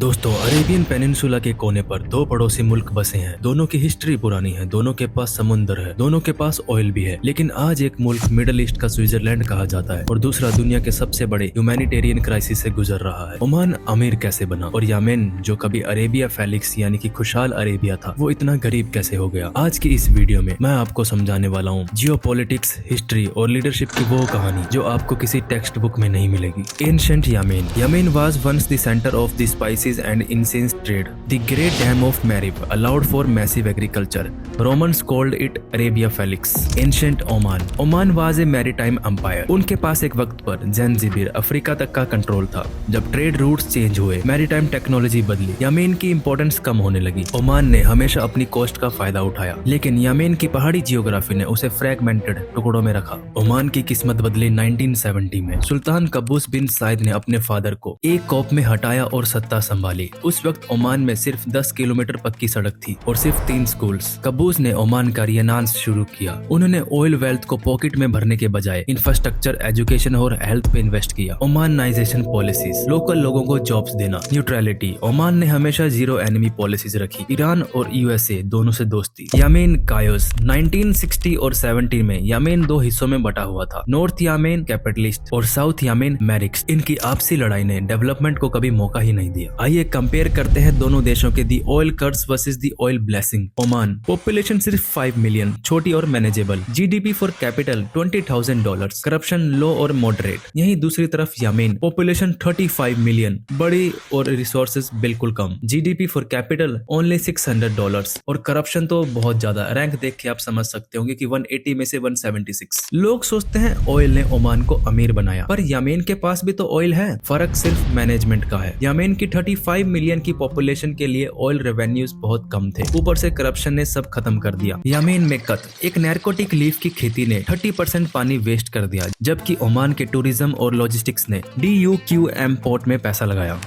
दोस्तों, Arabian peninsula के कोने पर दो पड़ोसी मुल्क बसे हैं। दोनों की हिस्ट्री पुरानी है, दोनों के पास समुद्र है, दोनों के पास ऑयल भी है। लेकिन आज एक मुल्क मिडिल ईस्ट का स्विट्जरलैंड कहा जाता है और दूसरा दुनिया के सबसे बड़े ह्यूमैनिटेरियन क्राइसिस से गुजर रहा है। ओमान अमीर कैसे बना और यमेन जो कभी अरेबिया फेलिक्स यानी कि खुशहाल अरेबिया था, वो इतना गरीब कैसे हो गया। आज की इस वीडियो में मैं आपको समझाने वाला हूँ जियोपॉलिटिक्स, हिस्ट्री और लीडरशिप की वो कहानी जो आपको किसी टेक्स्ट बुक में नहीं मिलेगी। Ancient Yemen was once the centre of the spices and incense trade. The Great Dam of Marib allowed for massive agriculture. Romans called it Arabia Felix. Ancient Oman was a maritime empire. उनके पास एक वक्त पर ज़ंजीबार Africa तक का control था। जब trade routes change हुए, maritime technology बदली, यमेन की इंपॉर्टेंस कम होने लगी। ओमान ने हमेशा अपनी कोस्ट का फायदा उठाया, लेकिन यमेन की पहाड़ी जियोग्राफी ने उसे फ्रैगमेंटेड टुकड़ों में रखा। ओमान की किस्मत बदली 1970 में। सुल्तान कबूस बिन साइद ने अपने फादर को एक कॉप में हटाया और सत्ता संभाली। उस वक्त ओमान में सिर्फ 10 किलोमीटर पक्की सड़क थी और सिर्फ 3 स्कूल्स। कबूस ने ओमान का रियनांस शुरू किया। उन्होंने ऑयल वेल्थ को पॉकेट में भरने के बजाय इंफ्रास्ट्रक्चर, एजुकेशन और हेल्थ पे इन्वेस्ट किया। ओमानाइजेशन पॉलिसीज, लोकल लोगों को जॉब्स देना, न्यूट्रलिटी। ओमान ने हमेशा जीरो एनिमी पॉलिसीज रखी। ईरान और यूएसए दोनों से दोस्ती। यमेन कायोस 1960 और 70 में यमेन दो हिस्सों में बटा हुआ था। नॉर्थ यमेन कैपिटलिस्ट और साउथ यमेन मैरिक्स। इनकी आपसी लड़ाई ने डेवलपमेंट को कभी मौका ही नहीं दिया। आइए कंपेयर करते हैं दोनों देशों के the oil curse versus the oil blessing. Oman population सिर्फ 5 मिलियन, छोटी और manageable. GDP for capital $20,000, corruption low और मॉडरेट। यहीं दूसरी तरफ यमेन पॉपुलेशन 35 मिलियन, बड़ी और रिसोर्सेज बिल्कुल कम। जीडीपी फॉर कैपिटल ओनली $600 और करप्शन तो बहुत ज्यादा। रैंक देख के आप समझ सकते होंगे कि 180 में से 176। लोग सोचते हैं ऑयल ने ओमान को अमीर बनाया, पर यमेन के पास भी तो ऑयल है। फर्क सिर्फ मैनेजमेंट का है। यमेन की 35 मिलियन की पॉपुलेशन के लिए ऑयल रेवेन्यूज बहुत कम थे, ऊपर से करप्शन ने सब खत्म कर दिया। यमेन में एक नारकोटिक लीफ की खेती ने 30% पानी वेस्ट कर दिया, जबकि ओमान के टूरिज्म और लॉजिस्टिक्स ने DUQM पोर्ट में पैसा लगाया।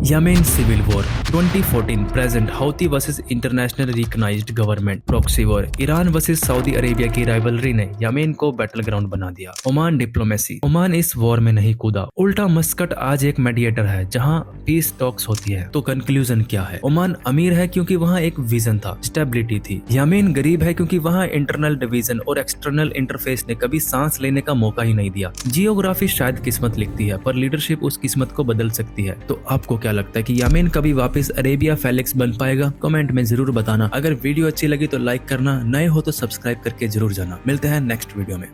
Yemen civil war 2014 present. Houthi versus international recognised government proxy war. Iran versus Saudi Arabia की राइवलरी ने यमेन को बैटल ग्राउंड बना दिया। Oman diplomacy. ओमान इस वॉर में नहीं कूदा, उल्टा मस्कट आज एक मीडिएटर है जहां पीस टॉक्स होती है। तो कंक्लूजन क्या है? ओमान अमीर है क्योंकि वहां एक विजन था, स्टेबिलिटी थी। यमेन गरीब है क्योंकि वहां इंटरनल डिवीजन और एक्सटर्नल इंटरफेस ने कभी सांस लेने का मौका ही नहीं दिया। जियोग्राफी शायद किस्मत लिखती है, पर लीडरशिप उस किस्मत को बदल सकती है। तो आपको क्या लगता है कि यमेन कभी वापस अरेबिया फेलिक्स बन पाएगा? कमेंट में जरूर बताना। अगर वीडियो अच्छी लगी तो लाइक करना, नए हो तो सब्सक्राइब करके जरूर जाना। मिलते हैं नेक्स्ट वीडियो में।